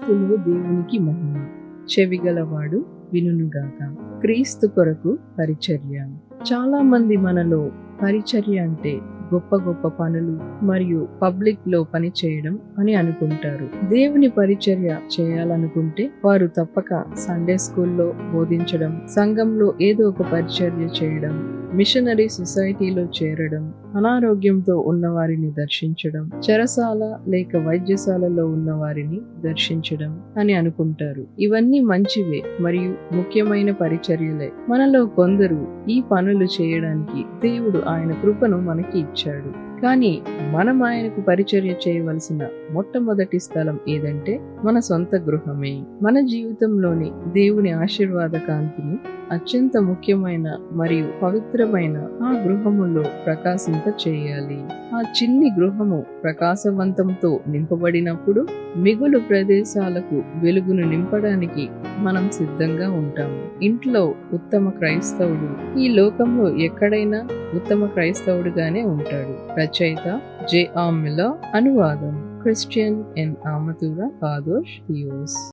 క్రీస్తులో దేవునికి మహిమ. చెవిగలవాడు వినుగాక. క్రీస్తు కొరకు పరిచర్య. చాలా మంది మనలో పరిచర్య అంటే గొప్ప గొప్ప పనులు మరియు పబ్లిక్ లో పని చేయడం అని అనుకుంటారు. దేవుని పరిచర్య చేయాలనుకుంటే వారు తప్పక సండే స్కూల్లో బోధించడం, సంఘంలో ఏదో ఒక పరిచర్య చేయడం, మిషనరీ సొసైటీలో చేరడం, అనారోగ్యంతో ఉన్న వారిని దర్శించడం, చెరసాల లేక వైద్యశాలలో ఉన్న వారిని దర్శించడం అని అనుకుంటారు. ఇవన్నీ మంచివే మరియు ముఖ్యమైన పరిచర్యలే. మనలో కొందరు ఈ పనులు చేయడానికి దేవుడు ఆయన కృపను మనకి ఇచ్చాడు. కానీ మనం ఆయనకు పరిచర్య చేయవలసిన మొట్టమొదటి స్థలం ఏదంటే మన సొంత గృహమే. మన జీవితంలోని దేవుని ఆశీర్వాద కాంతిని అత్యంత ముఖ్యమైన మరియు పవిత్రమైన ఆ గృహములో ప్రకాశింప చేయాలి. ఆ చిన్ని గృహము ప్రకాశవంతంతో నింపబడినప్పుడు మిగులు ప్రదేశాలకు వెలుగును నింపడానికి మనం సిద్ధంగా ఉంటాము. ఇంట్లో ఉత్తమ క్రైస్తవుడు ఈ లోకంలో ఎక్కడైనా ఉత్తమ క్రైస్తవుడుగానే ఉంటాడు. రచయిత జె.ఆ. మిల్లర్. అనువాదం క్రిస్టియన్ ఎన్. ఆమతూర, కాదోష్ థియోస్.